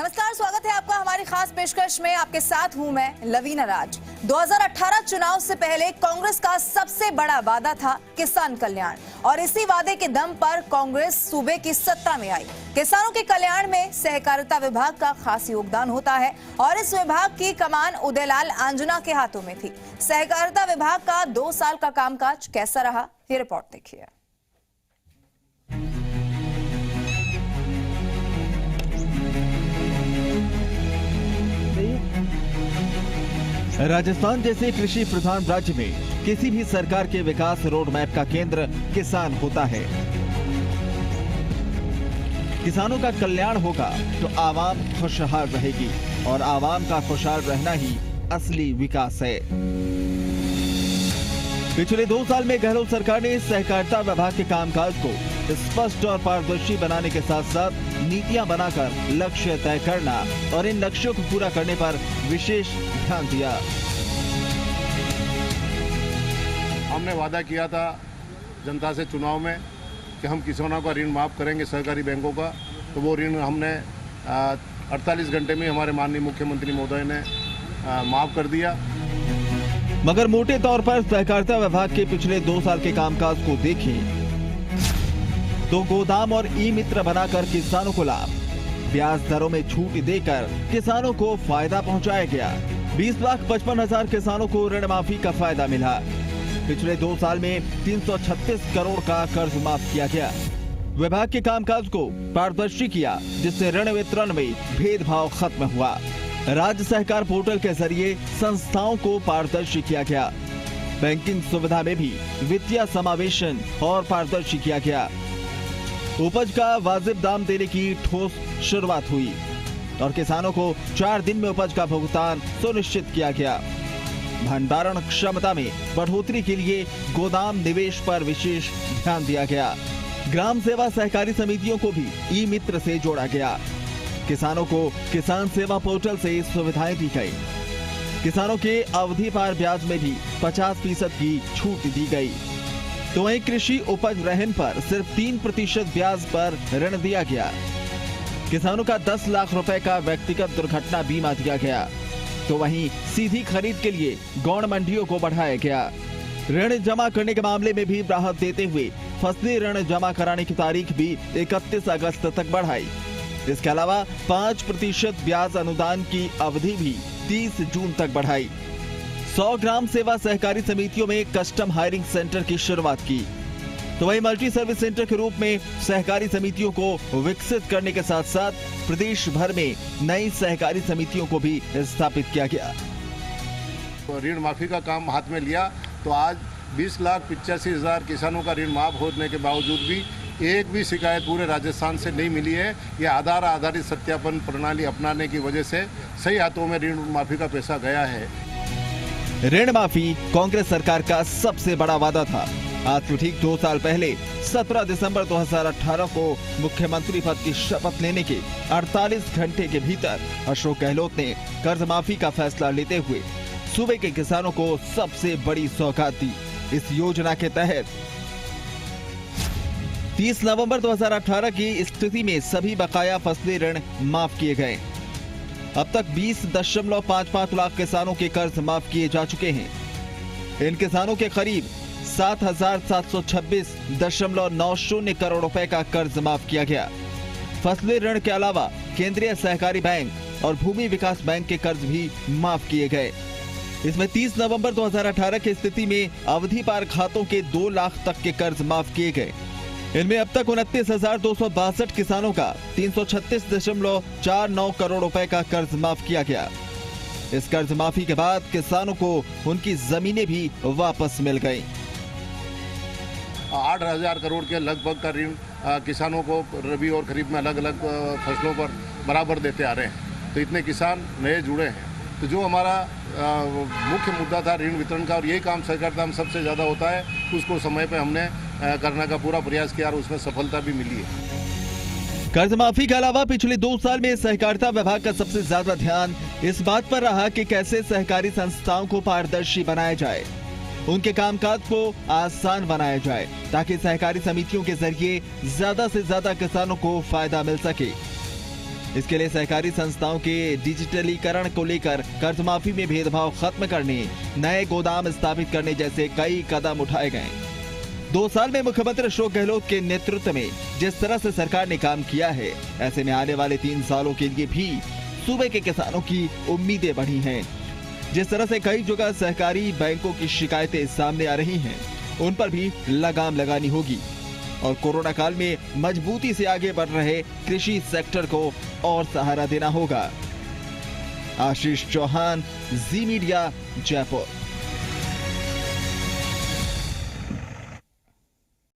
नमस्कार, स्वागत है आपका हमारी खास पेशकश में। आपके साथ हूं मैं लवीना राज। 2018 चुनाव से पहले कांग्रेस का सबसे बड़ा वादा था किसान कल्याण, और इसी वादे के दम पर कांग्रेस सूबे की सत्ता में आई। किसानों के कल्याण में सहकारिता विभाग का खास योगदान होता है और इस विभाग की कमान उदयलाल आंजना के हाथों में थी। सहकारिता विभाग का 2 साल का कामकाज कैसा रहा, ये रिपोर्ट देखिए। राजस्थान जैसे कृषि प्रधान राज्य में किसी भी सरकार के विकास रोड मैप का केंद्र किसान होता है। किसानों का कल्याण होगा तो आवाम खुशहाल रहेगी, और आवाम का खुशहाल रहना ही असली विकास है। पिछले 2 साल में गहलोत सरकार ने सहकारिता विभाग के कामकाज को स्पष्ट और पारदर्शी बनाने के साथ साथ नीतियां बनाकर लक्ष्य तय करना और इन लक्ष्यों को पूरा करने पर विशेष ध्यान दिया। हमने वादा किया था जनता से चुनाव में कि हम किसानों का ऋण माफ करेंगे, सहकारी बैंकों का। तो वो ऋण हमने 48 घंटे में हमारे माननीय मुख्यमंत्री महोदय ने माफ कर दिया। मगर मोटे तौर पर सहकारिता विभाग के पिछले 2 साल के कामकाज को देखें तो गोदाम और ई मित्र बनाकर किसानों को लाभ, ब्याज दरों में छूट देकर किसानों को फायदा पहुंचाया गया। 20,55,000 किसानों को ऋण माफी का फायदा मिला। पिछले 2 साल में 336 करोड़ का कर्ज माफ किया गया। विभाग के कामकाज को पारदर्शी किया, जिससे ऋण वितरण में भेदभाव खत्म हुआ। राज्य सहकार पोर्टल के जरिए संस्थाओं को पारदर्शी किया गया। बैंकिंग सुविधा में भी वित्तीय समावेशन और पारदर्शी किया गया। उपज का वाजिब दाम देने की ठोस शुरुआत हुई और किसानों को 4 दिन में उपज का भुगतान सुनिश्चित किया गया। भंडारण क्षमता में बढ़ोतरी के लिए गोदाम निवेश पर विशेष ध्यान दिया गया। ग्राम सेवा सहकारी समितियों को भी ई मित्र से जोड़ा गया। किसानों को किसान सेवा पोर्टल से सुविधाएं दी गई। किसानों के अवधि पार ब्याज में भी 50% की छूट दी गई। तो वहीं कृषि उपज रहन पर सिर्फ 3% ब्याज पर ऋण दिया गया। किसानों का 10 लाख रुपए का व्यक्तिगत दुर्घटना बीमा दिया गया। तो वहीं सीधी खरीद के लिए गौण मंडियों को बढ़ाया गया। ऋण जमा करने के मामले में भी राहत देते हुए फसली ऋण जमा कराने की तारीख भी 31 अगस्त तक बढ़ाई। इसके अलावा 5% ब्याज अनुदान की अवधि भी 30 जून तक बढ़ाई। 100 ग्राम सेवा सहकारी समितियों में कस्टम हायरिंग सेंटर की शुरुआत की। तो वहीं मल्टी सर्विस सेंटर के रूप में सहकारी समितियों को विकसित करने के साथ साथ प्रदेश भर में नई सहकारी समितियों को भी स्थापित किया गया। ऋण माफी का काम हाथ में लिया तो आज 20,85,000 किसानों का ऋण माफ होने के बावजूद भी एक भी शिकायत पूरे राजस्थान से नहीं मिली है। ये आधार आधारित सत्यापन प्रणाली अपनाने की वजह से सही हाथों में ऋण माफी का पैसा गया है। ऋण माफी कांग्रेस सरकार का सबसे बड़ा वादा था। आज से ठीक 2 साल पहले 17 दिसंबर 2018 को मुख्यमंत्री पद की शपथ लेने के 48 घंटे के भीतर अशोक गहलोत ने कर्ज माफी का फैसला लेते हुए सूबे के किसानों को सबसे बड़ी सौगात दी। इस योजना के तहत 30 नवंबर 2018 की स्थिति में सभी बकाया फसली ऋण माफ किए गए। अब तक 20.55 लाख किसानों के कर्ज माफ किए जा चुके हैं। इन किसानों के करीब 7,726.90 करोड़ रुपए का कर्ज माफ किया गया। फसली ऋण के अलावा केंद्रीय सहकारी बैंक और भूमि विकास बैंक के कर्ज भी माफ किए गए। इसमें 30 नवंबर 2018 की स्थिति में अवधि पार खातों के 2 लाख तक के कर्ज माफ किए गए। इनमें अब तक 29,262 किसानों का 336.49 करोड़ रुपए का कर्ज माफ किया गया। इस कर्ज माफी के बाद किसानों को उनकी जमीनें भी वापस मिल गईं। 8,000 करोड़ के लगभग का ऋण किसानों को रबी और खरीफ में अलग अलग फसलों पर बराबर देते आ रहे हैं। तो इतने किसान नए जुड़े हैं। तो जो हमारा मुख्य मुद्दा था ऋण वितरण का, और यही काम सहकारिता में सबसे ज़्यादा होता है, उसको समय पे हमने करने का पूरा प्रयास किया और उसमें सफलता भी मिली है। कर्ज माफी के अलावा पिछले 2 साल में सहकारिता विभाग का सबसे ज्यादा ध्यान इस बात पर रहा कि कैसे सहकारी संस्थाओं को पारदर्शी बनाया जाए, उनके कामकाज को आसान बनाया जाए, ताकि सहकारी समितियों के जरिए ज्यादा से ज्यादा किसानों को फायदा मिल सके। इसके लिए सहकारी संस्थाओं के डिजिटलीकरण को लेकर कर्ज माफी में भेदभाव खत्म करने, नए गोदाम स्थापित करने जैसे कई कदम उठाए गए। 2 साल में मुख्यमंत्री अशोक गहलोत के नेतृत्व में जिस तरह से सरकार ने काम किया है, ऐसे में आने वाले 3 सालों के लिए भी सूबे के किसानों की उम्मीदें बढ़ी हैं। जिस तरह से कई जगह सहकारी बैंकों की शिकायतें सामने आ रही हैं, उन पर भी लगाम लगानी होगी और कोरोना काल में मजबूती से आगे बढ़ रहे कृषि सेक्टर को और सहारा देना होगा। आशीष चौहान, जी मीडिया, जयपुर।